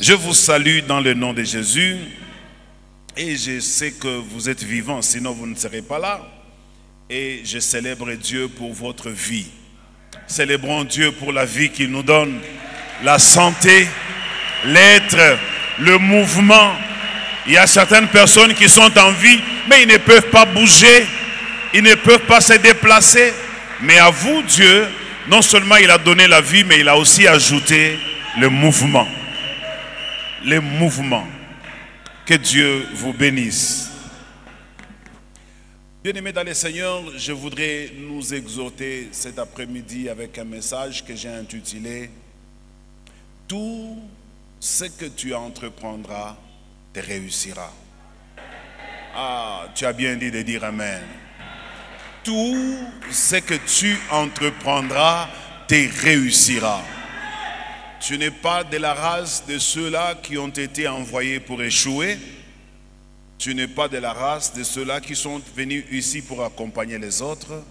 Je vous salue dans le nom de Jésus et je sais que vous êtes vivants, sinon vous ne serez pas là. Et je célèbre Dieu pour votre vie. Célébrons Dieu pour la vie qu'il nous donne, la santé, l'être, le mouvement. Il y a certaines personnes qui sont en vie, mais ils ne peuvent pas bouger, ils ne peuvent pas se déplacer. Mais à vous, Dieu, non seulement il a donné la vie, mais il a aussi ajouté le mouvement. Le mouvement. Que Dieu vous bénisse. Bien-aimés dans le Seigneur, je voudrais nous exhorter cet après-midi avec un message que j'ai intitulé « Tout ce que tu entreprendras te réussira ». Ah, tu as bien dit de dire Amen. Tout ce que tu entreprendras te réussira. Tu n'es pas de la race de ceux-là qui ont été envoyés pour échouer. Tu n'es pas de la race de ceux-là qui sont venus ici pour accompagner les autres.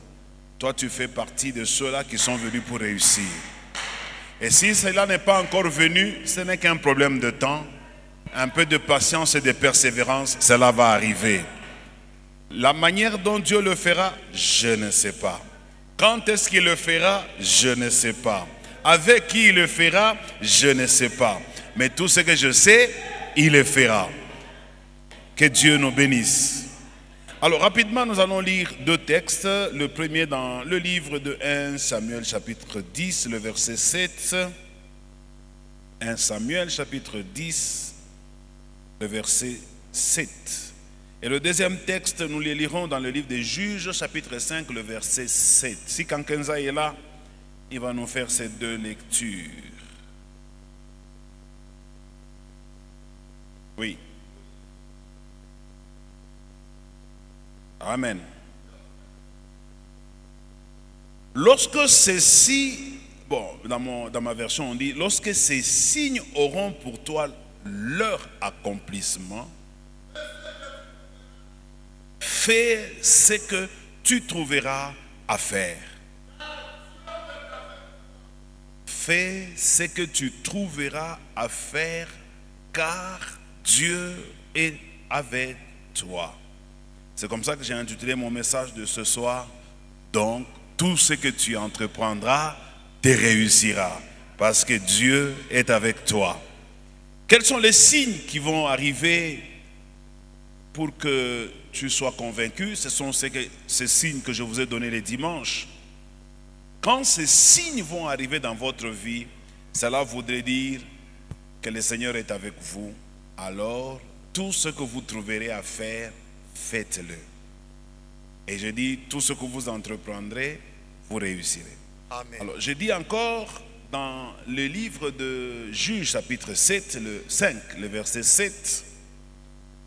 Toi, tu fais partie de ceux-là qui sont venus pour réussir. Et si cela n'est pas encore venu, ce n'est qu'un problème de temps. Un peu de patience et de persévérance, cela va arriver. La manière dont Dieu le fera, je ne sais pas. Quand est-ce qu'il le fera, je ne sais pas. Avec qui il le fera, je ne sais pas. Mais tout ce que je sais, il le fera. Que Dieu nous bénisse. Alors rapidement, nous allons lire deux textes. Le premier dans le livre de 1 Samuel chapitre 10, le verset 7. 1 Samuel chapitre 10, le verset 7. Et le deuxième texte, nous le lirons dans le livre des Juges, chapitre 5, le verset 7. Si Kankenza est là, il va nous faire ces deux lectures. Oui. Amen. Lorsque ceci, bon, dans ma version on dit, lorsque ces signes auront pour toi leur accomplissement, fais ce que tu trouveras à faire. Fais ce que tu trouveras à faire, car Dieu est avec toi. C'est comme ça que j'ai intitulé mon message de ce soir. Donc, tout ce que tu entreprendras te réussira, parce que Dieu est avec toi. Quels sont les signes qui vont arriver pour que tu sois convaincu? Ce sont ces signes que je vous ai donnés les dimanches. Quand ces signes vont arriver dans votre vie, cela voudrait dire que le Seigneur est avec vous. Alors, tout ce que vous trouverez à faire, faites-le. Et je dis, tout ce que vous entreprendrez, vous réussirez. Amen. Alors, je dis encore, dans le livre de Juges, chapitre 7, le 5, le verset 7,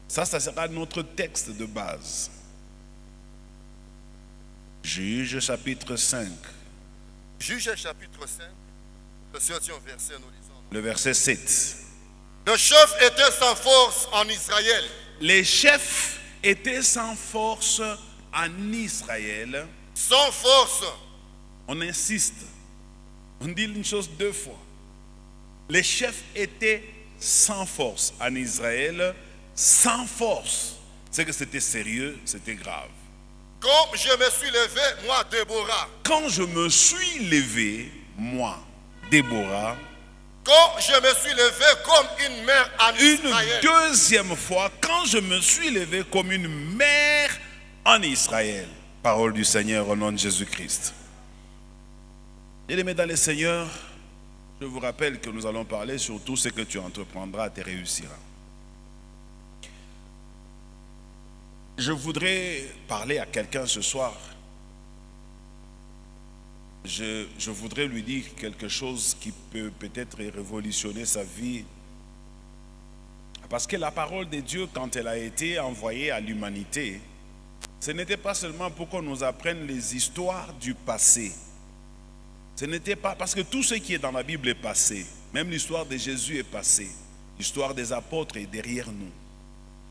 ça sera notre texte de base. Juges, chapitre 5. Juges chapitre 5, le 7e verset, nous lisons. Le verset 7. Le chef était sans force en Israël. Les chefs étaient sans force en Israël. Sans force. On insiste. On dit une chose deux fois. Les chefs étaient sans force en Israël. Sans force. C'est que c'était sérieux, c'était grave. Comme je me suis levé, moi, Déborah. Quand je me suis levé, moi, Déborah, quand je me suis levé comme une mère en Israël. Une deuxième fois, quand je me suis levé comme une mère en Israël. Parole du Seigneur au nom de Jésus-Christ. Bien-aimés dans le Seigneur, je vous rappelle que nous allons parler sur tout ce que tu entreprendras, te réussira. Je voudrais parler à quelqu'un ce soir. Je voudrais lui dire quelque chose qui peut peut-être révolutionner sa vie. Parce que la parole de Dieu, quand elle a été envoyée à l'humanité, ce n'était pas seulement pour qu'on nous apprenne les histoires du passé. Ce n'était pas parce que tout ce qui est dans la Bible est passé. Même l'histoire de Jésus est passée. L'histoire des apôtres est derrière nous.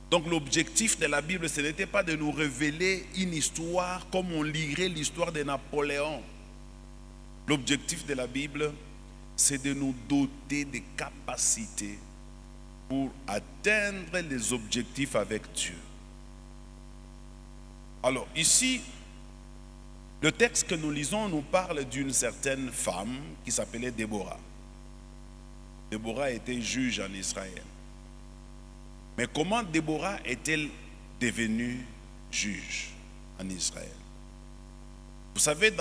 Donc l'objectif de la Bible, ce n'était pas de nous révéler une histoire comme on lirait l'histoire de Napoléon. L'objectif de la Bible, c'est de nous doter des capacités pour atteindre les objectifs avec Dieu. Alors ici, le texte que nous lisons nous parle d'une certaine femme qui s'appelait Déborah. Déborah était juge en Israël. Mais comment Déborah est-elle devenue juge en Israël? Vous savez,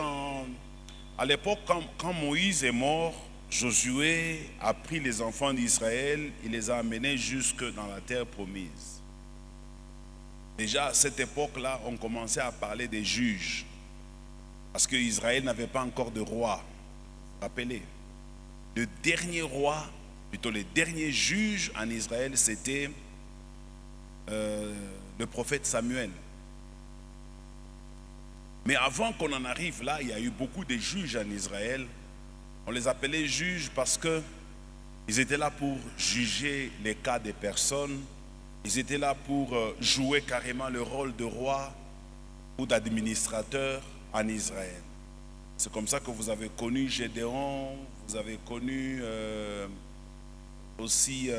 à l'époque, quand Moïse est mort, Josué a pris les enfants d'Israël, il les a amenés jusque dans la terre promise. Déjà à cette époque-là, on commençait à parler des juges, parce qu'Israël n'avait pas encore de roi. Rappelez, le dernier roi, plutôt le dernier juge en Israël, c'était le prophète Samuel. Mais avant qu'on en arrive là, il y a eu beaucoup de juges en Israël. On les appelait juges parce qu'ils étaient là pour juger les cas des personnes. Ils étaient là pour jouer carrément le rôle de roi ou d'administrateur en Israël. C'est comme ça que vous avez connu Gédéon, vous avez connu aussi,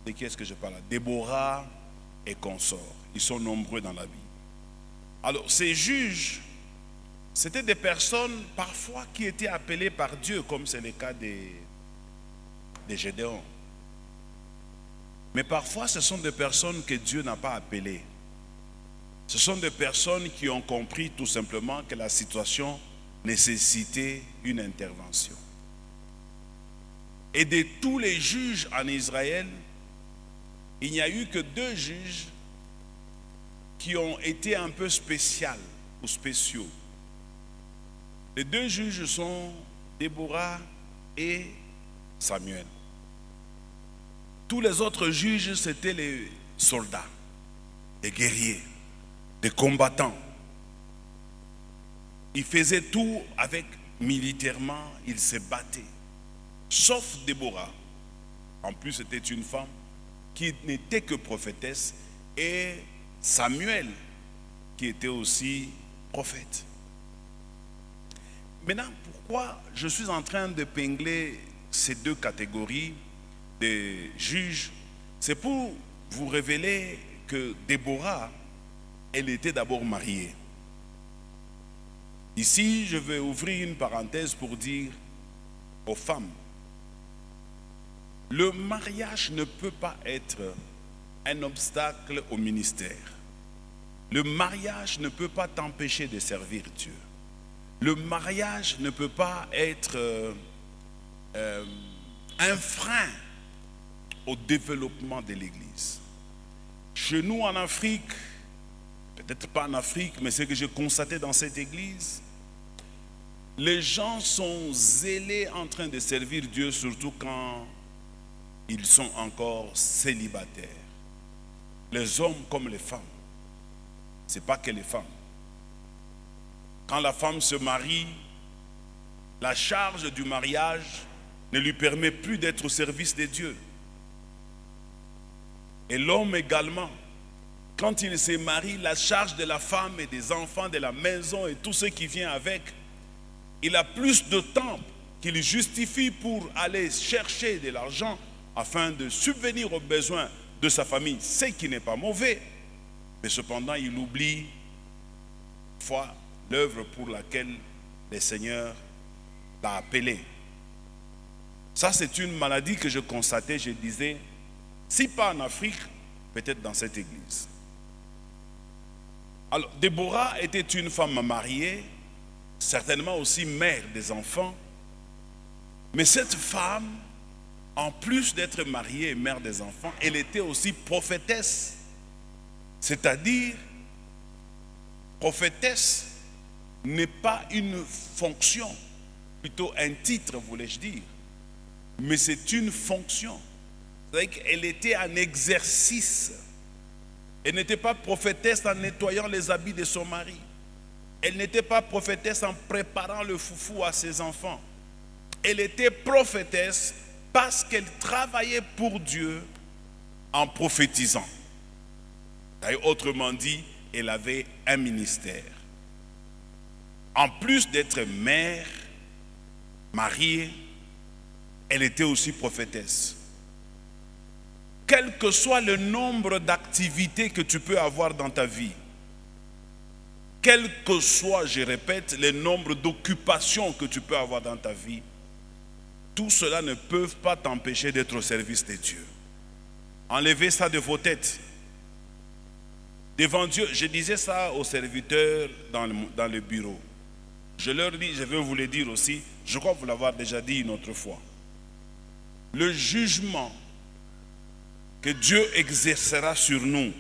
de qui est-ce que je parle là? Déborah et consorts. Ils sont nombreux dans la Bible. Alors ces juges, c'était des personnes parfois qui étaient appelées par Dieu, comme c'est le cas de Gédéon. Mais parfois ce sont des personnes que Dieu n'a pas appelées. Ce sont des personnes qui ont compris tout simplement que la situation nécessitait une intervention. Et de tous les juges en Israël, il n'y a eu que 2 juges qui ont été un peu spéciaux ou spéciaux. Les 2 juges sont Déborah et Samuel. Tous les autres juges, c'était les soldats, les guerriers, les combattants. Ils faisaient tout avec militairement, ils se battaient. Sauf Déborah. En plus, c'était une femme qui n'était que prophétesse, et Samuel, qui était aussi prophète. Maintenant, pourquoi je suis en train de pingler ces 2 catégories de juges? C'est pour vous révéler que Déborah, elle était d'abord mariée. Ici, je vais ouvrir une parenthèse pour dire aux femmes, le mariage ne peut pas être un obstacle au ministère. Le mariage ne peut pas t'empêcher de servir Dieu. Le mariage ne peut pas être un frein au développement de l'Église. Chez nous en Afrique, peut-être pas en Afrique, mais ce que j'ai constaté dans cette Église, les gens sont zélés en train de servir Dieu, surtout quand ils sont encore célibataires. Les hommes comme les femmes. Ce n'est pas que les femmes. Quand la femme se marie, la charge du mariage ne lui permet plus d'être au service de Dieu. Et l'homme également, quand il se marie, la charge de la femme et des enfants, de la maison et tout ce qui vient avec, il a plus de temps qu'il justifie pour aller chercher de l'argent afin de subvenir aux besoins de sa famille, ce qui n'est pas mauvais. Mais cependant, il oublie fois l'œuvre pour laquelle le Seigneur l'a appelé. Ça, c'est une maladie que je constatais, je disais, si pas en Afrique, peut-être dans cette église. Alors, Déborah était une femme mariée, certainement aussi mère des enfants. Mais cette femme, en plus d'être mariée et mère des enfants, elle était aussi prophétesse. C'est-à-dire, prophétesse n'est pas une fonction, plutôt un titre, voulais-je dire, mais c'est une fonction. C'est-à-dire qu'elle était en exercice. Elle n'était pas prophétesse en nettoyant les habits de son mari. Elle n'était pas prophétesse en préparant le foufou à ses enfants. Elle était prophétesse parce qu'elle travaillait pour Dieu en prophétisant. Autrement dit, elle avait un ministère. En plus d'être mère, mariée, elle était aussi prophétesse. quel que soit le nombre d'activités que tu peux avoir dans ta vie, quel que soit, je répète, le nombre d'occupations que tu peux avoir dans ta vie, tout cela ne peut pas t'empêcher d'être au service de Dieu. Enlevez ça de vos têtes. Devant Dieu, je disais ça aux serviteurs dans le bureau. Je leur dis, je vais vous le dire aussi, je crois vous l'avoir déjà dit une autre fois. Le jugement que Dieu exercera sur nous,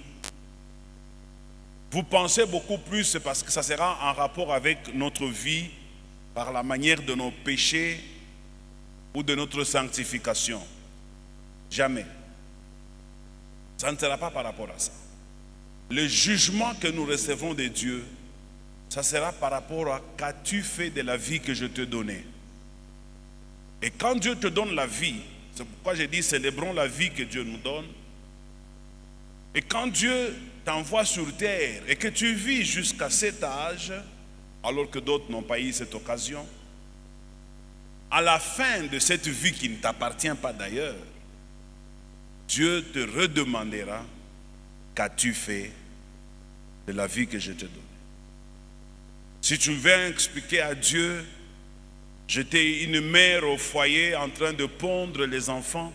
vous pensez beaucoup plus parce que ça sera en rapport avec notre vie, par la manière de nos péchés ou de notre sanctification. Jamais. Ça ne sera pas par rapport à ça. Le jugement que nous recevons de Dieu, ça sera par rapport à qu'as-tu fait de la vie que je te donnais. Et quand Dieu te donne la vie, c'est pourquoi j'ai dit célébrons la vie que Dieu nous donne. Et quand Dieu t'envoie sur terre et que tu vis jusqu'à cet âge, alors que d'autres n'ont pas eu cette occasion, à la fin de cette vie qui ne t'appartient pas d'ailleurs, Dieu te redemandera qu'as-tu fait de la vie que je te donne. Si tu viens expliquer à Dieu, j'étais une mère au foyer en train de pondre les enfants,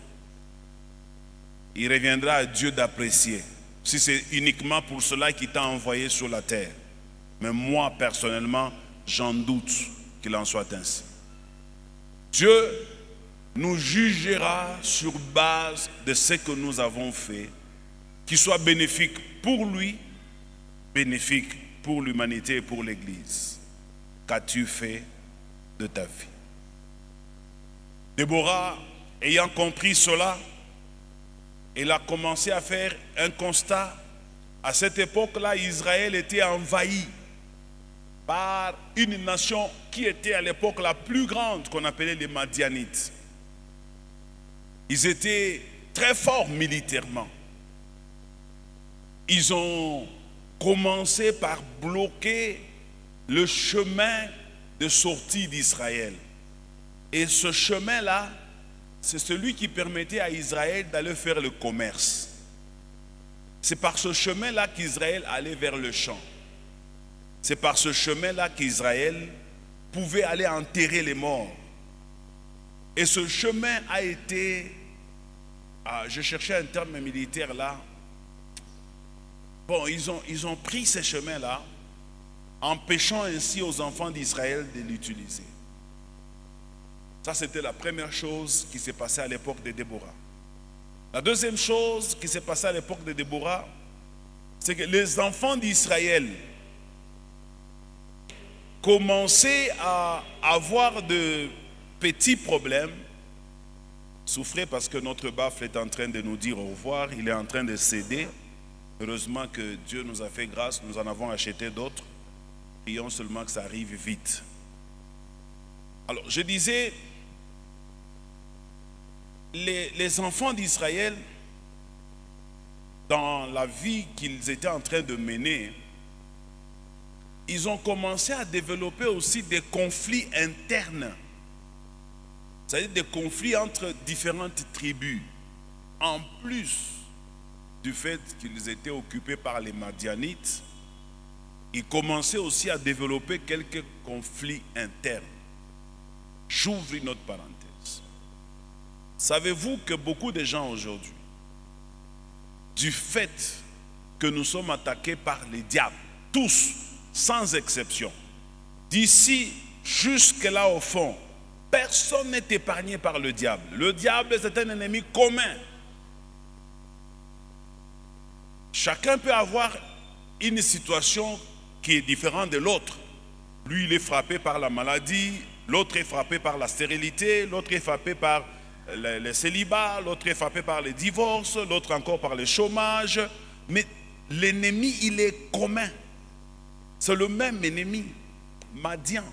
il reviendra à Dieu d'apprécier. Si c'est uniquement pour cela qu'il t'a envoyé sur la terre. Mais moi, personnellement, j'en doute qu'il en soit ainsi. Dieu nous jugera sur base de ce que nous avons fait, qui soit bénéfique pour lui, bénéfique pour l'humanité et pour l'Église. Qu'as-tu fait de ta vie? Déborah, ayant compris cela, elle a commencé à faire un constat. À cette époque-là, Israël était envahi par une nation qui était à l'époque la plus grande, qu'on appelait les Madianites. Ils étaient très forts militairement. Ils ont commencé par bloquer le chemin de sortie d'Israël. Et ce chemin-là, c'est celui qui permettait à Israël d'aller faire le commerce. C'est par ce chemin-là qu'Israël allait vers le champ. C'est par ce chemin-là qu'Israël pouvait aller enterrer les morts. Et ce chemin a été, je cherchais un terme militaire là. Bon, ils ont pris ce chemin-là, empêchant ainsi aux enfants d'Israël de l'utiliser. Ça, c'était la première chose qui s'est passée à l'époque de Déborah. La deuxième chose qui s'est passée à l'époque de Déborah, c'est que les enfants d'Israël commençaient à avoir de petits problèmes. Souffrez parce que notre baffle est en train de nous dire au revoir, il est en train de céder. Heureusement que Dieu nous a fait grâce, nous en avons acheté d'autres. Prions seulement que ça arrive vite. Alors, je disais, les enfants d'Israël, dans la vie qu'ils étaient en train de mener, ils ont commencé à développer aussi des conflits internes. C'est-à-dire des conflits entre différentes tribus. En plus du fait qu'ils étaient occupés par les Madianites, ils commençaient aussi à développer quelques conflits internes. J'ouvre une autre parenthèse. Savez-vous que beaucoup de gens aujourd'hui, du fait que nous sommes attaqués par les diables, tous, sans exception, d'ici jusque là au fond, personne n'est épargné par le diable. Le diable, c'est un ennemi commun. Chacun peut avoir une situation qui est différente de l'autre. Lui, il est frappé par la maladie, l'autre est frappé par la stérilité, l'autre est frappé par le célibat, l'autre est frappé par le divorce, l'autre encore par le chômage. Mais l'ennemi, il est commun. C'est le même ennemi, Madian.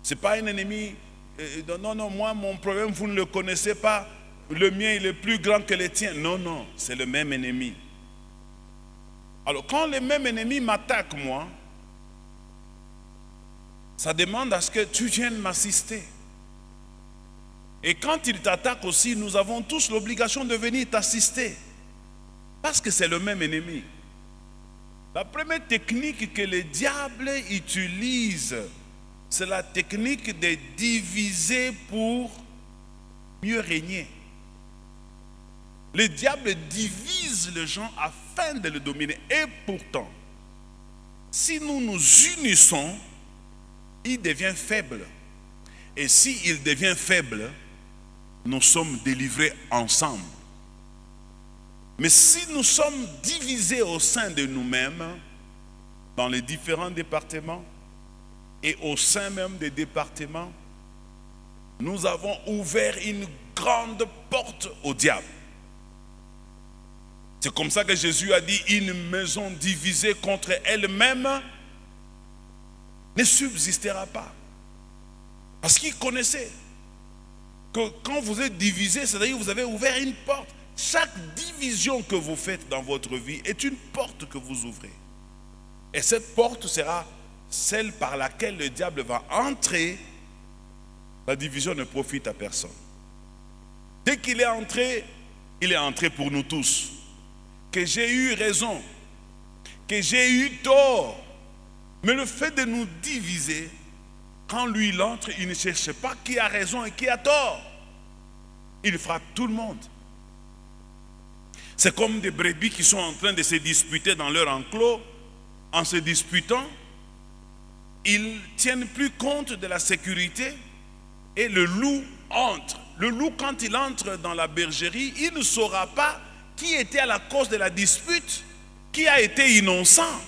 Ce n'est pas un ennemi, non, non, moi, mon problème, vous ne le connaissez pas, le mien, il est plus grand que le tien. Non, non, c'est le même ennemi. Alors, quand le même ennemi m'attaque, moi, ça demande à ce que tu viennes m'assister. Et quand il t'attaque aussi, nous avons tous l'obligation de venir t'assister. Parce que c'est le même ennemi. La première technique que le diable utilise, c'est la technique de diviser pour mieux régner. Le diable divise les gens afin de les dominer. Et pourtant, si nous nous unissons, il devient faible. Et s'il devient faible, nous sommes délivrés ensemble. Mais si nous sommes divisés au sein de nous-mêmes, dans les différents départements, et au sein même des départements, nous avons ouvert une grande porte au diable. C'est comme ça que Jésus a dit, une maison divisée contre elle-même ne subsistera pas. Parce qu'il connaissait que quand vous êtes divisé, c'est-à-dire que vous avez ouvert une porte. Chaque division que vous faites dans votre vie est une porte que vous ouvrez. Et cette porte sera celle par laquelle le diable va entrer. La division ne profite à personne. Dès qu'il est entré, il est entré pour nous tous. Que j'ai eu raison, que j'ai eu tort. Mais le fait de nous diviser, quand lui il entre, il ne cherche pas qui a raison et qui a tort. Il frappe tout le monde. C'est comme des brebis qui sont en train de se disputer dans leur enclos. En se disputant, ils ne tiennent plus compte de la sécurité et le loup entre. Le loup, quand il entre dans la bergerie, il ne saura pas qui était à la cause de la dispute, qui a été innocent.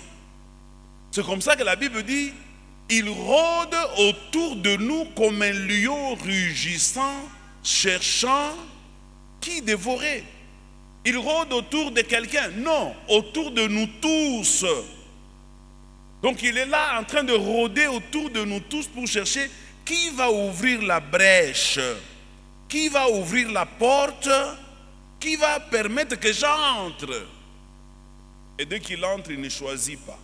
C'est comme ça que la Bible dit, il rôde autour de nous comme un lion rugissant, cherchant qui dévorer. Il rôde autour de quelqu'un. Non, autour de nous tous. Donc il est là en train de rôder autour de nous tous pour chercher qui va ouvrir la brèche, qui va ouvrir la porte, qui va permettre que j'entre. Et dès qu'il entre, il ne choisit pas.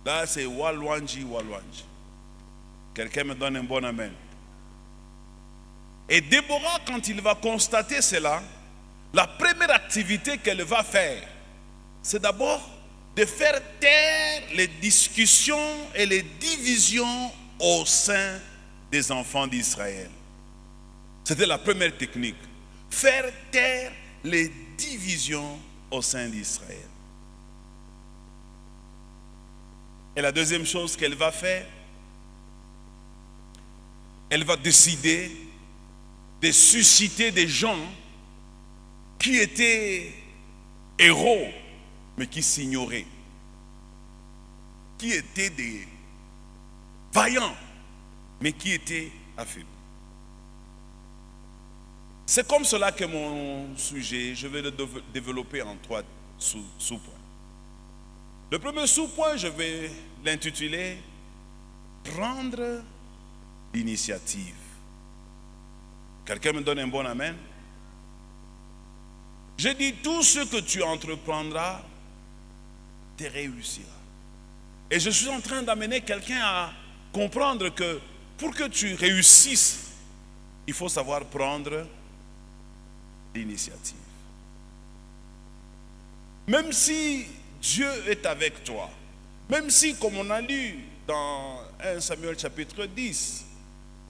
Là, c'est Walwanji, Walwanji. Quelqu'un me donne un bon amen. Et Déborah, quand il va constater cela, la première activité qu'elle va faire, c'est d'abord de faire taire les discussions et les divisions au sein des enfants d'Israël. C'était la première technique. Faire taire les divisions au sein d'Israël. Et la deuxième chose qu'elle va faire, elle va décider de susciter des gens qui étaient héros, mais qui s'ignoraient, qui étaient des vaillants, mais qui étaient affaiblis. C'est comme cela que mon sujet, je vais le développer en 3 sous-points. Le premier sous-point, je vais l'intituler « Prendre l'initiative ». Quelqu'un me donne un bon amen? Je dis, tout ce que tu entreprendras, te réussira. Et je suis en train d'amener quelqu'un à comprendre que pour que tu réussisses, il faut savoir prendre l'initiative. Même si Dieu est avec toi, même si, comme on a lu dans 1 Samuel chapitre 10,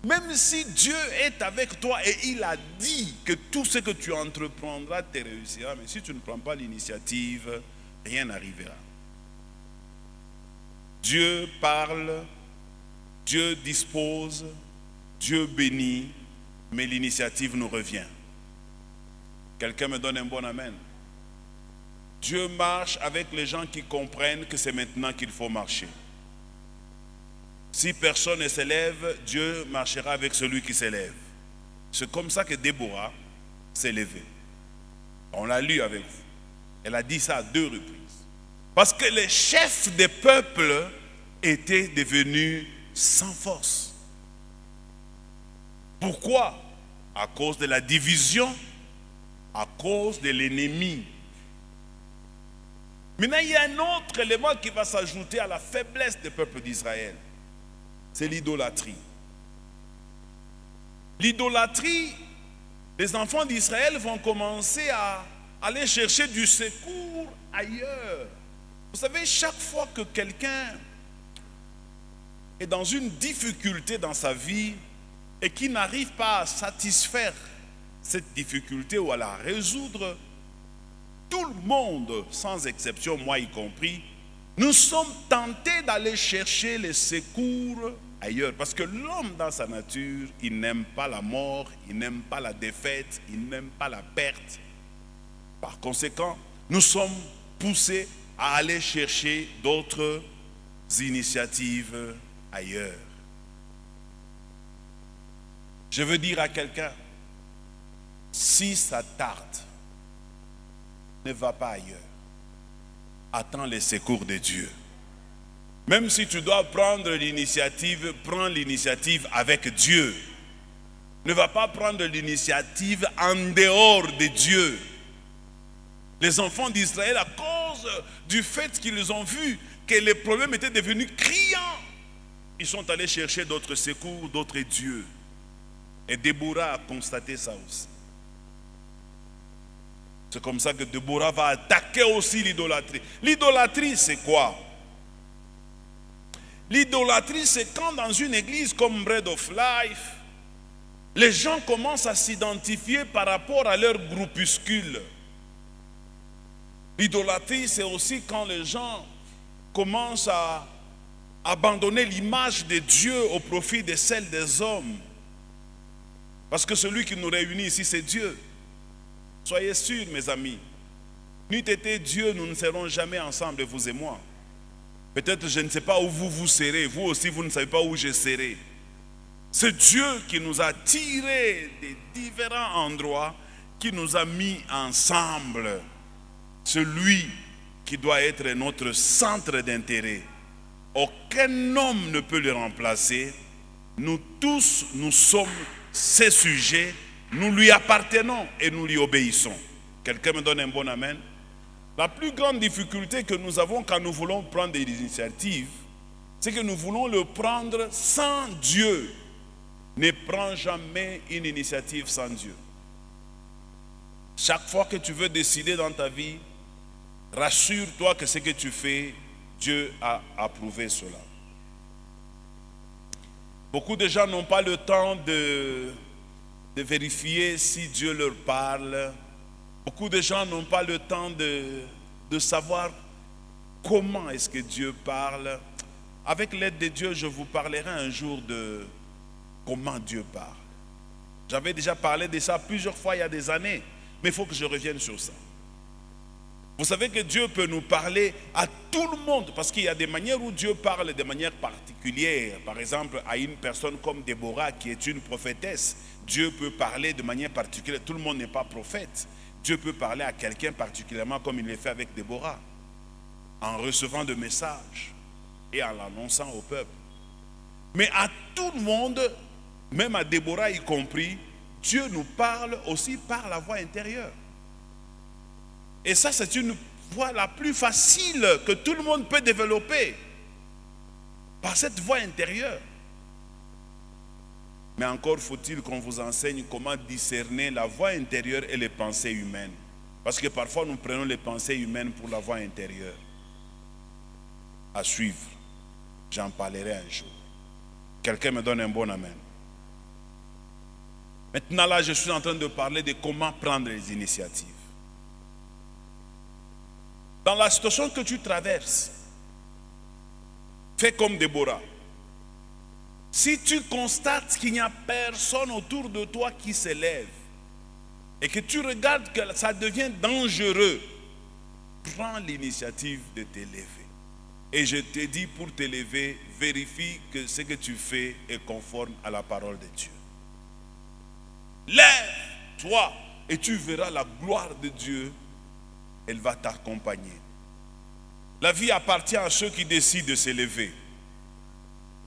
même si Dieu est avec toi et il a dit que tout ce que tu entreprendras te réussira, mais si tu ne prends pas l'initiative, rien n'arrivera. Dieu parle, Dieu dispose, Dieu bénit, mais l'initiative nous revient. Quelqu'un me donne un bon amen. Dieu marche avec les gens qui comprennent que c'est maintenant qu'il faut marcher. Si personne ne s'élève, Dieu marchera avec celui qui s'élève. C'est comme ça que Déborah s'est levée. On l'a lu avec vous. Elle a dit ça à 2 reprises. Parce que les chefs des peuples étaient devenus sans force. Pourquoi? À cause de la division, à cause de l'ennemi. Maintenant, il y a un autre élément qui va s'ajouter à la faiblesse des peuples d'Israël. C'est l'idolâtrie. l'idolâtrie, les enfants d'Israël vont commencer à aller chercher du secours ailleurs. Vous savez, chaque fois que quelqu'un est dans une difficulté dans sa vie et qui n'arrive pas à satisfaire cette difficulté ou à la résoudre, tout le monde, sans exception, moi y compris, nous sommes tentés d'aller chercher les secours ailleurs. Parce que l'homme dans sa nature, il n'aime pas la mort, il n'aime pas la défaite, il n'aime pas la perte. Par conséquent, nous sommes poussés à aller chercher d'autres initiatives ailleurs. Je veux dire à quelqu'un, si ça tarde, ne va pas ailleurs. Attends les secours de Dieu. Même si tu dois prendre l'initiative, prends l'initiative avec Dieu. Ne va pas prendre l'initiative en dehors de Dieu. Les enfants d'Israël, à cause du fait qu'ils ont vu que les problèmes étaient devenus criants, ils sont allés chercher d'autres secours, d'autres dieux. Et Déborah a constaté ça aussi. C'est comme ça que Déborah va attaquer aussi l'idolâtrie. L'idolâtrie, c'est quoi? L'idolâtrie, c'est quand dans une église comme Bread of Life, les gens commencent à s'identifier par rapport à leur groupuscule. L'idolâtrie, c'est aussi quand les gens commencent à abandonner l'image de Dieu au profit de celle des hommes. Parce que celui qui nous réunit ici, c'est Dieu. Soyez sûrs, mes amis, n'eût été Dieu, nous ne serons jamais ensemble, vous et moi. Peut-être je ne sais pas où vous serez, vous aussi vous ne savez pas où je serai. C'est Dieu qui nous a tirés des différents endroits, qui nous a mis ensemble. Celui qui doit être notre centre d'intérêt. Aucun homme ne peut le remplacer. Nous tous, nous sommes ses sujets, nous lui appartenons et nous lui obéissons. Quelqu'un me donne un bon amen? La plus grande difficulté que nous avons quand nous voulons prendre des initiatives, c'est que nous voulons le prendre sans Dieu. Ne prends jamais une initiative sans Dieu. Chaque fois que tu veux décider dans ta vie, rassure-toi que ce que tu fais, Dieu a approuvé cela. Beaucoup de gens n'ont pas le temps de vérifier si Dieu leur parle. Beaucoup de gens n'ont pas le temps de savoir comment est-ce que Dieu parle. Avec l'aide de Dieu, je vous parlerai un jour de comment Dieu parle. J'avais déjà parlé de ça plusieurs fois il y a des années, mais il faut que je revienne sur ça. Vous savez que Dieu peut nous parler à tout le monde, parce qu'il y a des manières où Dieu parle de manière particulière. Par exemple, à une personne comme Déborah, qui est une prophétesse, Dieu peut parler de manière particulière. Tout le monde n'est pas prophète. Dieu peut parler à quelqu'un particulièrement comme il l'a fait avec Déborah, en recevant des messages et en l'annonçant au peuple. Mais à tout le monde, même à Déborah y compris, Dieu nous parle aussi par la voix intérieure. Et ça, c'est une voie la plus facile que tout le monde peut développer. Par cette voie intérieure. Mais encore faut-il qu'on vous enseigne comment discerner la voie intérieure et les pensées humaines. Parce que parfois nous prenons les pensées humaines pour la voie intérieure. À suivre. J'en parlerai un jour. Quelqu'un me donne un bon amen. Maintenant là, je suis en train de parler de comment prendre les initiatives. Dans la situation que tu traverses, fais comme Déborah. Si tu constates qu'il n'y a personne autour de toi qui s'élève et que tu regardes que ça devient dangereux, prends l'initiative de t'élever. Et je te dis, pour t'élever, vérifie que ce que tu fais est conforme à la parole de Dieu. Lève-toi et tu verras la gloire de Dieu. Elle va t'accompagner. La vie appartient à ceux qui décident de s'élever.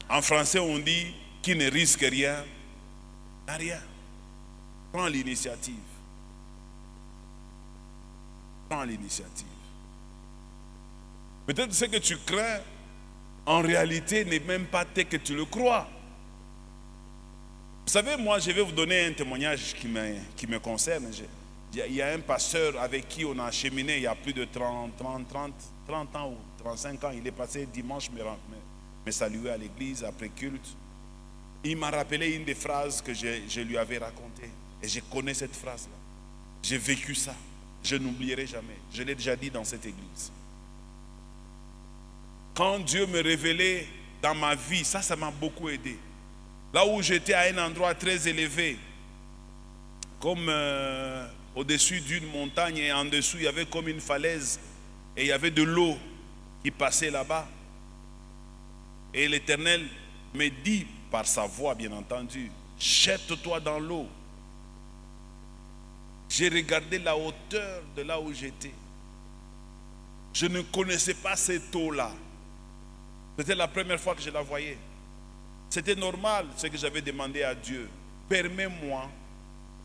En français, on dit qui ne risque rien, n'a rien. Prends l'initiative. Prends l'initiative. Peut-être ce que tu crains, en réalité, n'est même pas tel que tu le crois. Vous savez, moi, je vais vous donner un témoignage qui me concerne. Il y a un pasteur avec qui on a cheminé il y a plus de 30 ans ou 35 ans. Il est passé dimanche me saluer à l'église après culte. Il m'a rappelé une des phrases que je lui avais racontées. Et je connais cette phrase-là. J'ai vécu ça. Je n'oublierai jamais. Je l'ai déjà dit dans cette église. Quand Dieu me révélait dans ma vie, ça m'a beaucoup aidé. Là où j'étais à un endroit très élevé, comme au-dessus d'une montagne et en dessous, il y avait comme une falaise et il y avait de l'eau qui passait là-bas. Et l'Éternel me dit, par sa voix bien entendu, jette-toi dans l'eau. J'ai regardé la hauteur de là où j'étais. Je ne connaissais pas cette eau-là. C'était la première fois que je la voyais. C'était normal ce que j'avais demandé à Dieu. Permets-moi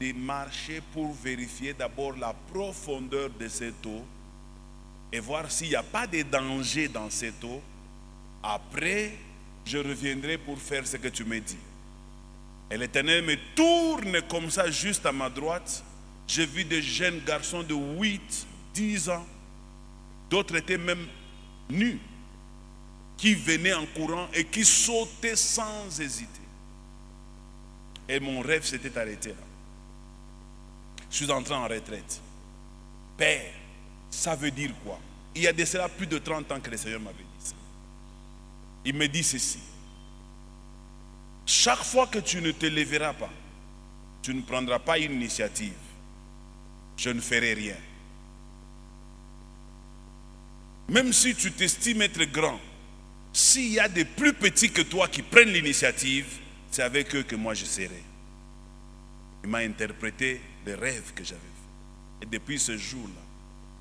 de marcher pour vérifier d'abord la profondeur de cette eau et voir s'il n'y a pas de danger dans cette eau. Après, je reviendrai pour faire ce que tu me dis. Et l'Éternel me tourne comme ça juste à ma droite. J'ai vu des jeunes garçons de 8, 10 ans. D'autres étaient même nus, qui venaient en courant et qui sautaient sans hésiter. Et mon rêve s'était arrêté là. Je suis entré en retraite. Père, ça veut dire quoi? Il y a de cela plus de 30 ans que le Seigneur m'avait dit ça. Il me dit ceci. Chaque fois que tu ne te lèveras pas, tu ne prendras pas une initiative, je ne ferai rien. Même si tu t'estimes être grand, s'il y a des plus petits que toi qui prennent l'initiative, c'est avec eux que moi je serai. Il m'a interprété les rêves que j'avais fait. Et depuis ce jour-là,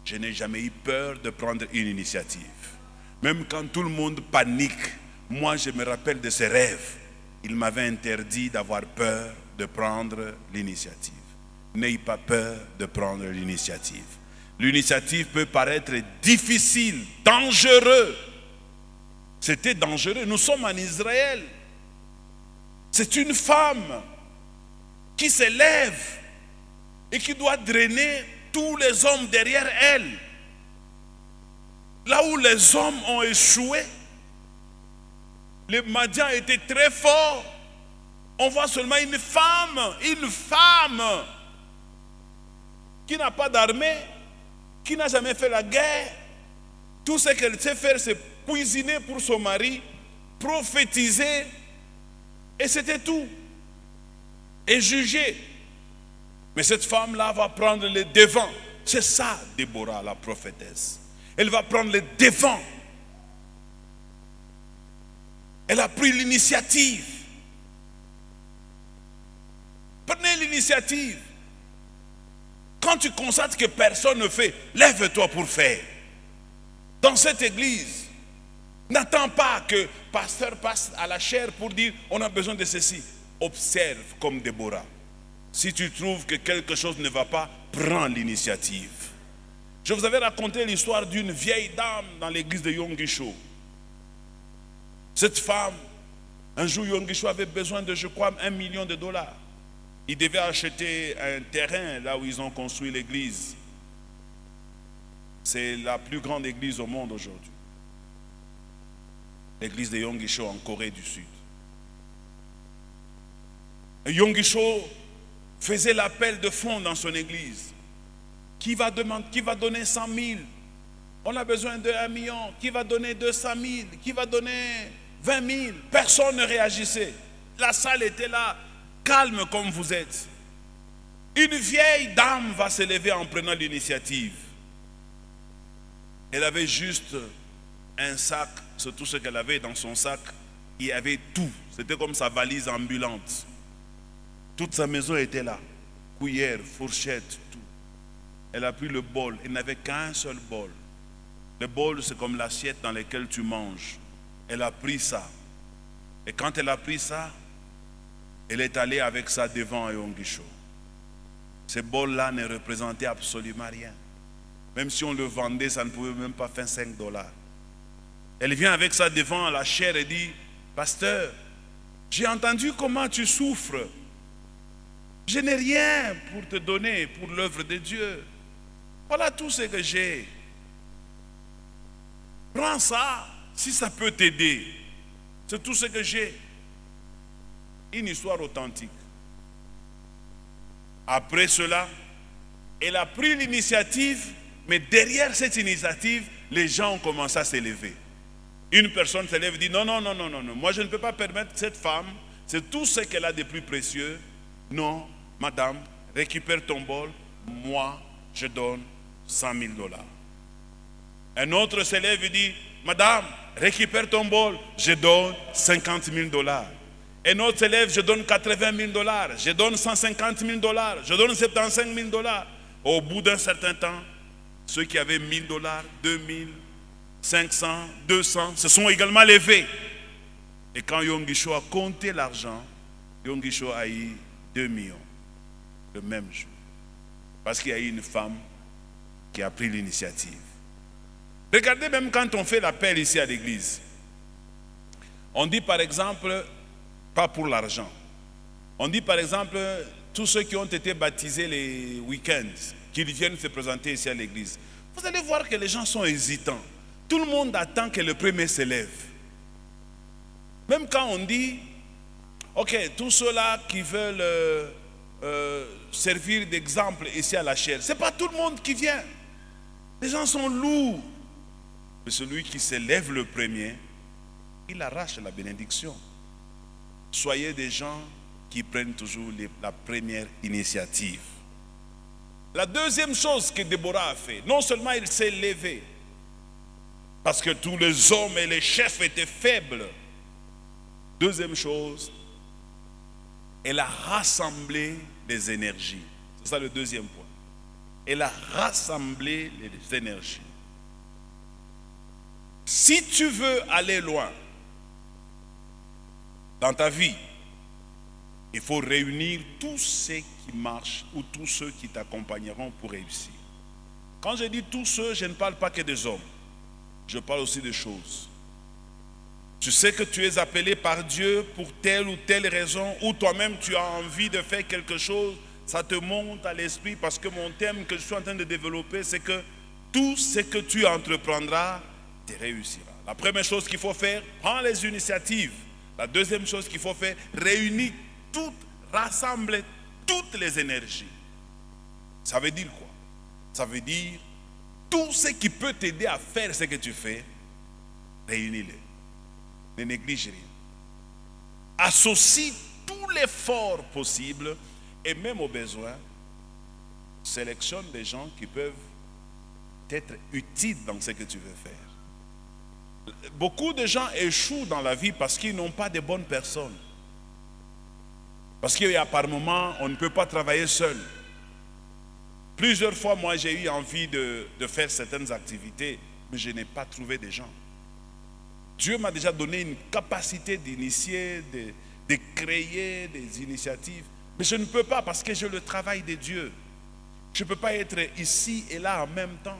je n'ai jamais eu peur de prendre une initiative. Même quand tout le monde panique, moi je me rappelle de ces rêves. Il m'avait interdit d'avoir peur de prendre l'initiative. N'ayez pas peur de prendre l'initiative. L'initiative peut paraître difficile, dangereux. C'était dangereux. Nous sommes en Israël. C'est une femme qui s'élève et qui doit drainer tous les hommes derrière elle. Là où les hommes ont échoué, les Madians étaient très forts. On voit seulement une femme qui n'a pas d'armée, qui n'a jamais fait la guerre. Tout ce qu'elle sait faire, c'est cuisiner pour son mari, prophétiser, et c'était tout. Et juger. Mais cette femme-là va prendre les devants. C'est ça, Déborah, la prophétesse. Elle va prendre les devants. Elle a pris l'initiative. Prenez l'initiative. Quand tu constates que personne ne fait, lève-toi pour faire. Dans cette église, n'attends pas que le pasteur passe à la chair pour dire on a besoin de ceci. Observe comme Déborah. Si tu trouves que quelque chose ne va pas, prends l'initiative. Je vous avais raconté l'histoire d'une vieille dame dans l'église de Yongisho. Cette femme, un jour Yongisho avait besoin de, je crois, $1 million. Il devait acheter un terrain là où ils ont construit l'église. C'est la plus grande église au monde aujourd'hui. L'église de Yongisho en Corée du Sud. Et Yongisho faisait l'appel de fonds dans son église. Qui va donner 100 000? On a besoin de 1 million. Qui va donner 200 000? Qui va donner 20 000? Personne ne réagissait. La salle était là, calme comme vous êtes. Une vieille dame va se lever en prenant l'initiative. Elle avait juste un sac, c'est tout ce qu'elle avait dans son sac. Il y avait tout. C'était comme sa valise ambulante. Toute sa maison était là. Cuillère, fourchette, tout. Elle a pris le bol. Elle n'avait qu'un seul bol. Le bol, c'est comme l'assiette dans laquelle tu manges. Elle a pris ça. Et quand elle a pris ça, elle est allée avec ça devant Yongisho. Ce bol-là ne représentait absolument rien. Même si on le vendait, ça ne pouvait même pas faire $5. Elle vient avec ça devant la chaire et dit, pasteur, j'ai entendu comment tu souffres. Je n'ai rien pour te donner pour l'œuvre de Dieu. Voilà tout ce que j'ai. Prends ça, si ça peut t'aider. C'est tout ce que j'ai. Une histoire authentique. Après cela, elle a pris l'initiative, mais derrière cette initiative, les gens ont commencé à s'élever. Une personne s'élève et dit, non, non, non, non, non, non, moi je ne peux pas permettre cette femme, c'est tout ce qu'elle a de plus précieux. Non, madame, récupère ton bol, moi je donne 100 000 $. Un autre s'élève et dit, madame, récupère ton bol, je donne 50 000 $. Un autre s'élève, je donne 80 000 $, je donne 150 000 $, je donne 75 000 $. Au bout d'un certain temps, ceux qui avaient 1 000 $, 2 000, 500, 200, se sont également levés. Et quand Yom Gisho a compté l'argent, Yom Gisho a eu 2 millions le même jour. Parce qu'il y a eu une femme qui a pris l'initiative. Regardez même quand on fait l'appel ici à l'église. On dit par exemple, pas pour l'argent. On dit par exemple, tous ceux qui ont été baptisés les week-ends, qu'ils viennent se présenter ici à l'église. Vous allez voir que les gens sont hésitants. Tout le monde attend que le premier s'élève. Même quand on dit, ok, tous ceux-là qui veulent servir d'exemple ici à la chaire, ce n'est pas tout le monde qui vient. Les gens sont lourds. Mais celui qui s'élève le premier, il arrache la bénédiction. Soyez des gens qui prennent toujours la première initiative. La deuxième chose que Déborah a fait, non seulement il s'est levé, parce que tous les hommes et les chefs étaient faibles. Deuxième chose, elle a rassemblé les énergies. C'est ça le deuxième point. Elle a rassemblé les énergies. Si tu veux aller loin dans ta vie, il faut réunir tous ceux qui marchent ou tous ceux qui t'accompagneront pour réussir. Quand je dis tous ceux, je ne parle pas que des hommes. Je parle aussi des choses. Tu sais que tu es appelé par Dieu pour telle ou telle raison, ou toi-même tu as envie de faire quelque chose, ça te monte à l'esprit parce que mon thème que je suis en train de développer, c'est que tout ce que tu entreprendras, tu réussiras. La première chose qu'il faut faire, prends les initiatives. La deuxième chose qu'il faut faire, réunir rassembler toutes les énergies. Ça veut dire quoi? Ça veut dire tout ce qui peut t'aider à faire ce que tu fais, réunis-les. Ne néglige rien. Associe tout l'effort possible et même au besoin, sélectionne des gens qui peuvent être utiles dans ce que tu veux faire. Beaucoup de gens échouent dans la vie parce qu'ils n'ont pas de bonnes personnes. Parce qu'il y a par moments, on ne peut pas travailler seul. Plusieurs fois, moi, j'ai eu envie de faire certaines activités, mais je n'ai pas trouvé de gens. Dieu m'a déjà donné une capacité d'initier, de créer des initiatives. Mais je ne peux pas parce que j'ai le travail de Dieu. Je ne peux pas être ici et là en même temps.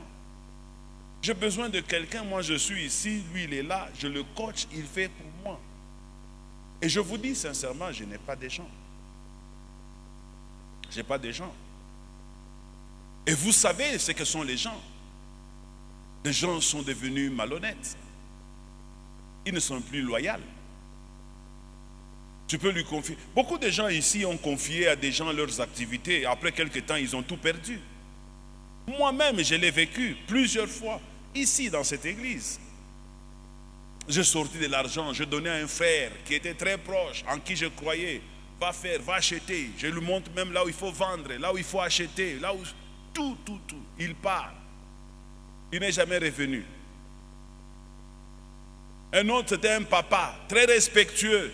J'ai besoin de quelqu'un, moi je suis ici, lui il est là, je le coach, il fait pour moi. Et je vous dis sincèrement, je n'ai pas de gens. Je n'ai pas de gens. Et vous savez ce que sont les gens. Les gens sont devenus malhonnêtes. Ils ne sont plus loyaux. Tu peux lui confier. Beaucoup de gens ici ont confié à des gens leurs activités. Après quelques temps, ils ont tout perdu. Moi-même, je l'ai vécu plusieurs fois, ici dans cette église. J'ai sorti de l'argent, je donnais à un frère qui était très proche, en qui je croyais. Va faire, va acheter. Je lui montre même là où il faut vendre, là où il faut acheter, là où... Tout. Il part. Il n'est jamais revenu. Un autre, c'était un papa, très respectueux.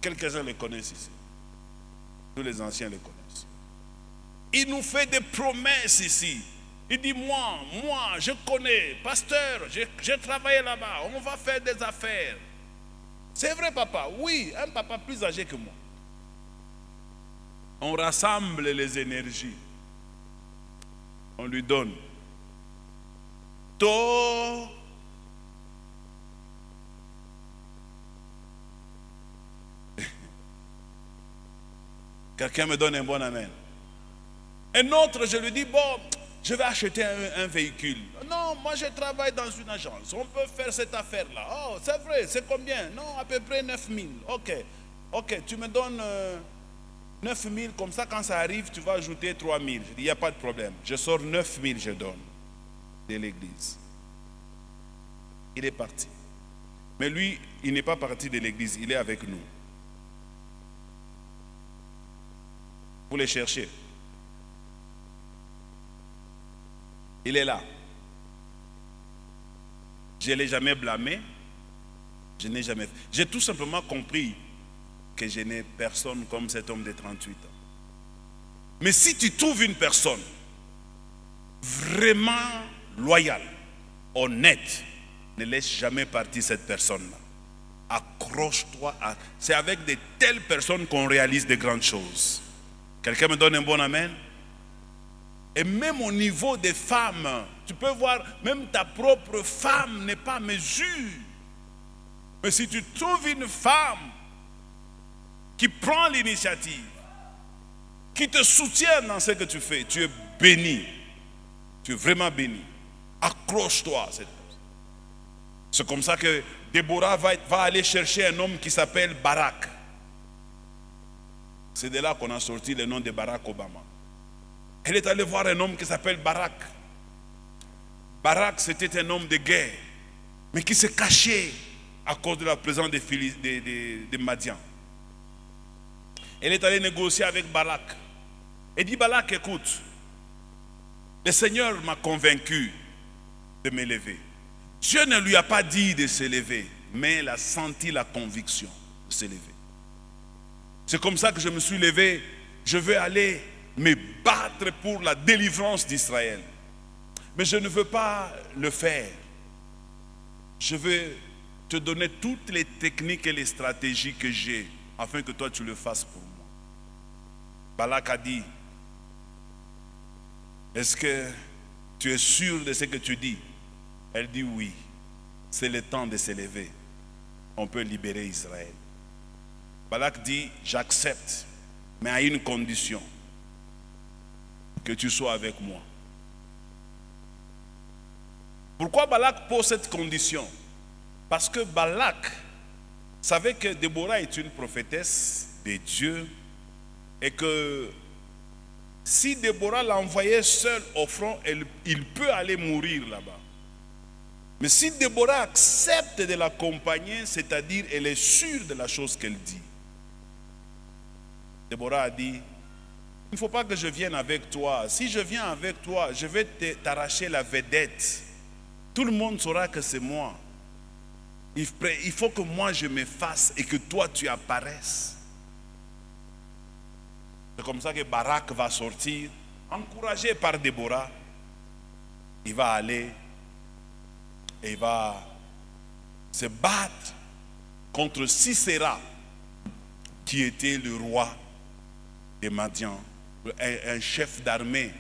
Quelques-uns le connaissent ici. Tous les anciens le connaissent. Il nous fait des promesses ici. Il dit, moi, je connais, pasteur, j'ai travaillé là-bas, on va faire des affaires. C'est vrai, papa? Oui, un papa plus âgé que moi. On rassemble les énergies. On lui donne. Tôt. Quelqu'un me donne un bon amen. Un autre, je lui dis, bon, je vais acheter un véhicule. Non, moi je travaille dans une agence. On peut faire cette affaire-là. Oh, c'est vrai, c'est combien? Non, à peu près 9 000. Ok, tu me donnes 9 000, comme ça quand ça arrive, tu vas ajouter 3 000. Je dis, il n'y a pas de problème. Je sors 9 000, je donne de l'église. Il est parti. Mais lui, il n'est pas parti de l'église, il est avec nous. Vous les cherchez. Il est là. Je ne l'ai jamais blâmé. Je n'ai jamais fait. J'ai tout simplement compris que je n'ai personne comme cet homme de 38 ans. Mais si tu trouves une personne vraiment loyale, honnête, ne laisse jamais partir cette personne-là. Accroche-toi à... C'est avec de telles personnes qu'on réalise de grandes choses. Quelqu'un me donne un bon amen? Et même au niveau des femmes, tu peux voir, même ta propre femme n'est pas à mesure. Mais si tu trouves une femme qui prend l'initiative, qui te soutient dans ce que tu fais, tu es béni. Tu es vraiment béni. Accroche-toi à cette personne. C'est comme ça que Déborah va aller chercher un homme qui s'appelle Barak. C'est de là qu'on a sorti le nom de Barack Obama. Elle est allée voir un homme qui s'appelle Barak. Barak, c'était un homme de guerre, mais qui se cachait à cause de la présence des Madians. Elle est allée négocier avec Barak. Elle dit, Barak, écoute, le Seigneur m'a convaincu de me lever. Dieu ne lui a pas dit de se lever, mais elle a senti la conviction de se lever. C'est comme ça que je me suis levé. Je veux aller me battre pour la délivrance d'Israël. Mais je ne veux pas le faire. Je veux te donner toutes les techniques et les stratégies que j'ai afin que toi tu le fasses pour moi. Balak a dit, est-ce que tu es sûr de ce que tu dis? Elle dit oui. C'est le temps de se lever. On peut libérer Israël. Balak dit, j'accepte, mais à une condition. Que tu sois avec moi. Pourquoi Balak pose cette condition? Parce que Balak savait que Déborah est une prophétesse de Dieu et que si Déborah l'envoyait seule au front, il peut aller mourir là-bas. Mais si Déborah accepte de l'accompagner, c'est-à-dire elle est sûre de la chose qu'elle dit. Déborah a dit, il ne faut pas que je vienne avec toi. Si je viens avec toi, je vais t'arracher la vedette. Tout le monde saura que c'est moi. Il faut que moi je m'efface et que toi tu apparaisses. C'est comme ça que Barak va sortir, encouragé par Déborah. Il va aller et il va se battre contre Sisera, qui était le roi des Madians, un chef d'armée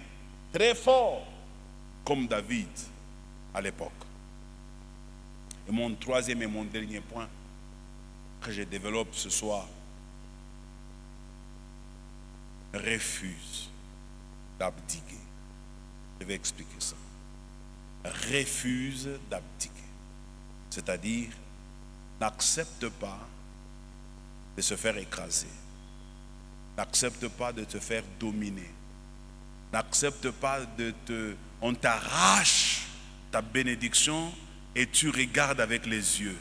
très fort comme David à l'époque. Et mon troisième et mon dernier point que je développe ce soir, refuse d'abdiquer. Je vais expliquer ça. Refuse d'abdiquer. C'est-à-dire, n'accepte pas de se faire écraser. N'accepte pas de te faire dominer. N'accepte pas on t'arrache ta bénédiction et tu regardes avec les yeux.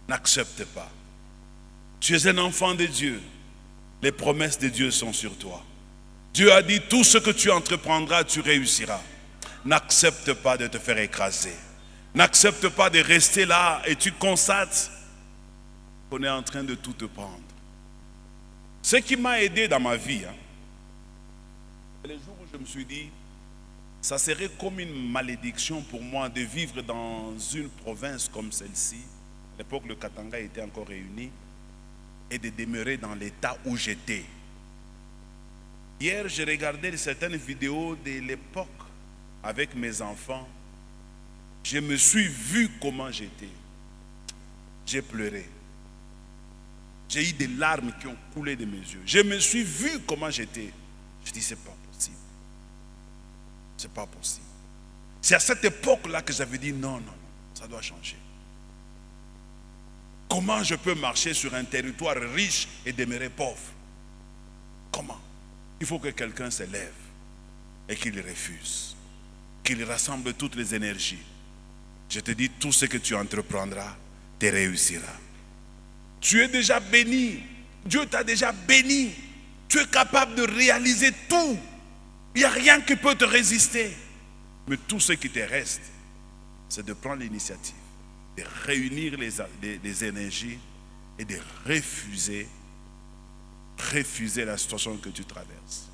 N'accepte pas. Tu es un enfant de Dieu. Les promesses de Dieu sont sur toi. Dieu a dit, tout ce que tu entreprendras, tu réussiras. N'accepte pas de te faire écraser. N'accepte pas de rester là et tu constates qu'on est en train de tout te prendre. Ce qui m'a aidé dans ma vie, les jours où je me suis dit, ça serait comme une malédiction pour moi de vivre dans une province comme celle-ci. À l'époque, le Katanga était encore réuni. Et de demeurer dans l'état où j'étais. Hier, j'ai regardé certaines vidéos de l'époque avec mes enfants. Je me suis vu comment j'étais. J'ai pleuré. J'ai eu des larmes qui ont coulé de mes yeux. Je me suis vu comment j'étais. Je dis, c'est pas possible. C'est pas possible. C'est à cette époque-là que j'avais dit, non, non, non, ça doit changer. Comment je peux marcher sur un territoire riche et demeurer pauvre? Comment? Il faut que quelqu'un se lève et qu'il refuse. Qu'il rassemble toutes les énergies. Je te dis, tout ce que tu entreprendras, te réussira. Tu es déjà béni. Dieu t'a déjà béni. Tu es capable de réaliser tout. Il n'y a rien qui peut te résister. Mais tout ce qui te reste, c'est de prendre l'initiative, de réunir les énergies et de refuser la situation que tu traverses.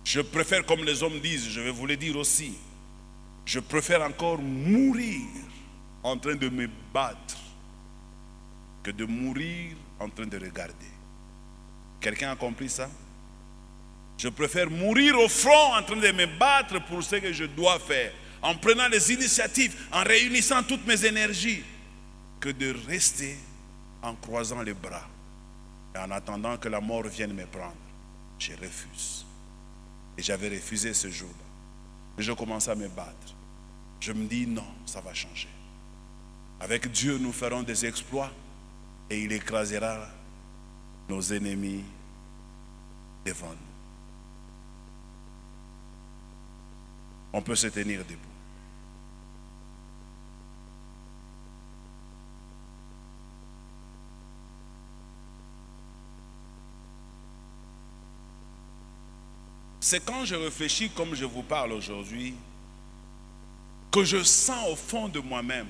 Je préfère, comme les hommes disent, je vais vous le dire aussi, je préfère encore mourir en train de me battre que de mourir en train de regarder. Quelqu'un a compris ça? Je préfère mourir au front en train de me battre pour ce que je dois faire, en prenant les initiatives, en réunissant toutes mes énergies, que de rester en croisant les bras et en attendant que la mort vienne me prendre. Je refuse. Et j'avais refusé ce jour-là. Et je commence à me battre. Je me dis non, ça va changer. Avec Dieu, nous ferons des exploits et il écrasera nos ennemis devant nous. On peut se tenir debout. C'est quand je réfléchis comme je vous parle aujourd'hui que je sens au fond de moi-même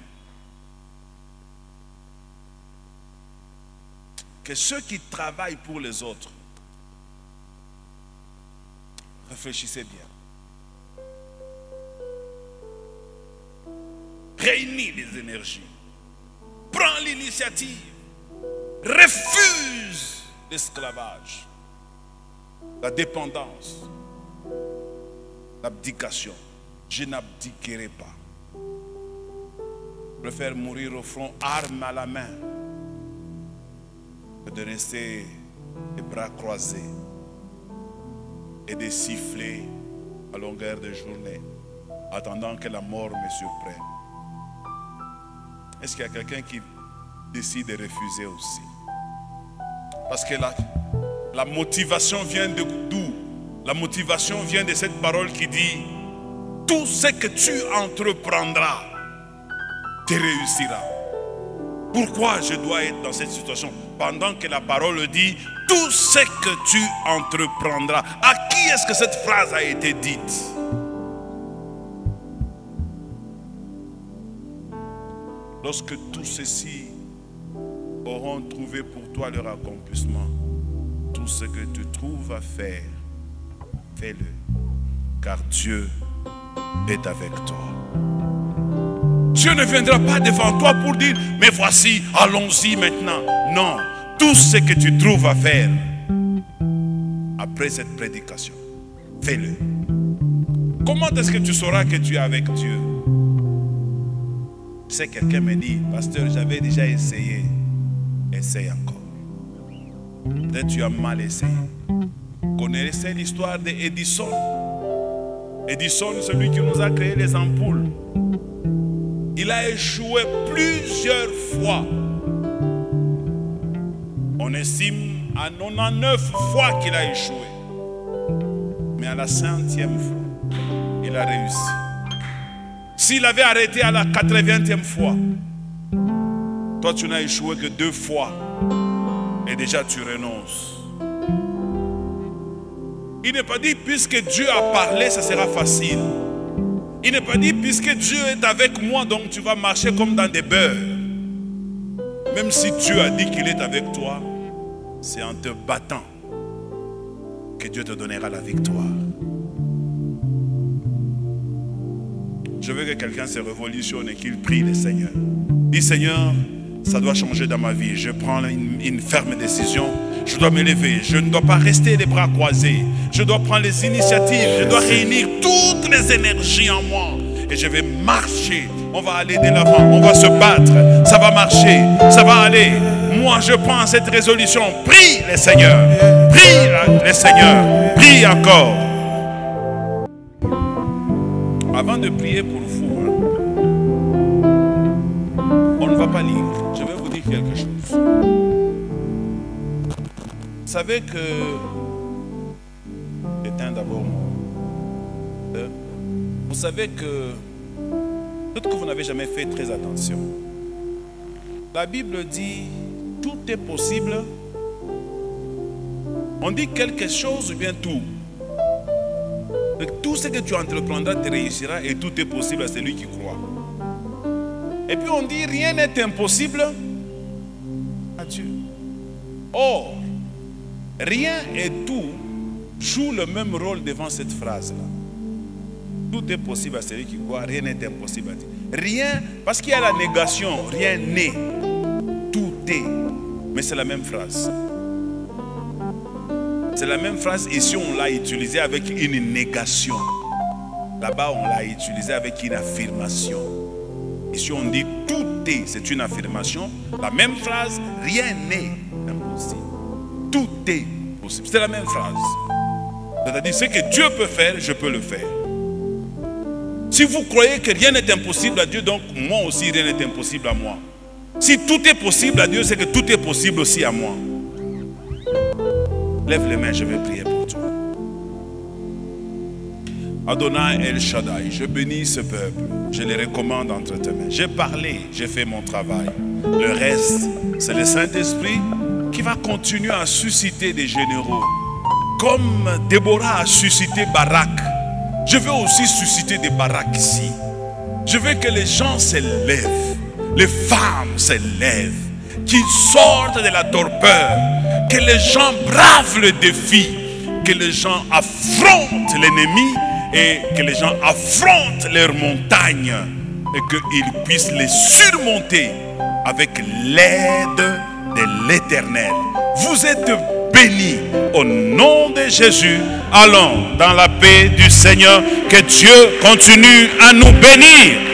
que ceux qui travaillent pour les autres, réfléchissez bien. Réunis les énergies. Prends l'initiative. Refuse l'esclavage, la dépendance, l'abdication. Je n'abdiquerai pas. Je préfère mourir au front, arme à la main, que de rester les bras croisés et de siffler à longueur de journée, attendant que la mort me surprenne. Est-ce qu'il y a quelqu'un qui décide de refuser aussi? Parce que la motivation vient d'où? La motivation vient de cette parole qui dit: tout ce que tu entreprendras te réussira. Pourquoi je dois être dans cette situation? Pendant que la parole dit: tout ce que tu entreprendras. À qui est-ce que cette phrase a été dite? Lorsque tous ceux-ci auront trouvé pour toi leur accomplissement, tout ce que tu trouves à faire, fais-le, car Dieu est avec toi. Dieu ne viendra pas devant toi pour dire: mais voici, allons-y maintenant. Non, tout ce que tu trouves à faire après cette prédication, fais-le. Comment est-ce que tu sauras que tu es avec Dieu? Je sais, quelqu'un me dit: pasteur, j'avais déjà essayé. Essaye encore. Peut-être tu as mal essayé. Vous connaissez l'histoire d'Edison? Edison, celui qui nous a créé les ampoules. Il a échoué plusieurs fois. On estime à 99 fois qu'il a échoué. Mais à la 100e fois, il a réussi. S'il avait arrêté à la 80e fois, toi tu n'as échoué que 2 fois et déjà tu renonces. Il n'est pas dit puisque Dieu a parlé, ça sera facile. Il n'est pas dit puisque Dieu est avec moi, donc tu vas marcher comme dans des beurres. Même si Dieu a dit qu'il est avec toi, c'est en te battant que Dieu te donnera la victoire. Je veux que quelqu'un se révolutionne et qu'il prie le Seigneur. Dis: Seigneur, ça doit changer dans ma vie. Je prends une ferme décision. Je dois me lever. Je ne dois pas rester les bras croisés. Je dois prendre les initiatives. Je dois réunir toutes les énergies en moi. Et je vais marcher on va aller de l'avant, on va se battre, ça va marcher, ça va aller. Moi, je prends cette résolution. Prie le Seigneur, prie le Seigneur, prie encore. Avant de prier pour vous, on ne va pas lire. Je vais vous dire quelque chose. Vous savez que... Éteins d'abord mon... Vous savez que... Peut-être que vous n'avez jamais fait très attention. La Bible dit, tout est possible. On dit quelque chose ou bien tout. Tout ce que tu entreprendras te réussira et tout est possible à celui qui croit. Et puis on dit rien n'est impossible à Dieu. Or, rien et tout jouent le même rôle devant cette phrase-là. Tout est possible à celui qui croit, rien n'est impossible à Dieu. Rien, parce qu'il y a la négation, rien n'est. Tout est. Mais c'est la même phrase. C'est la même phrase, ici on l'a utilisée avec une négation. Là-bas on l'a utilisée avec une affirmation. Ici on dit tout est, c'est une affirmation. La même phrase, rien n'est impossible. Tout est possible. C'est la même phrase. C'est-à-dire ce que Dieu peut faire, je peux le faire. Si vous croyez que rien n'est impossible à Dieu, donc moi aussi rien n'est impossible à moi. Si tout est possible à Dieu, c'est que tout est possible aussi à moi. Lève les mains, je vais prier pour toi. Adonai El Shaddai, je bénis ce peuple. Je les recommande entre tes mains. J'ai parlé, j'ai fait mon travail. Le reste, c'est le Saint-Esprit qui va continuer à susciter des généraux. Comme Déborah a suscité Barak, je veux aussi susciter des Barak ici. Je veux que les gens s'élèvent, les femmes s'élèvent, qu'ils sortent de la torpeur, que les gens bravent le défi, que les gens affrontent l'ennemi et que les gens affrontent leurs montagnes et qu'ils puissent les surmonter avec l'aide de l'Éternel. Vous êtes bénis au nom de Jésus. Allons dans la paix du Seigneur. Que Dieu continue à nous bénir.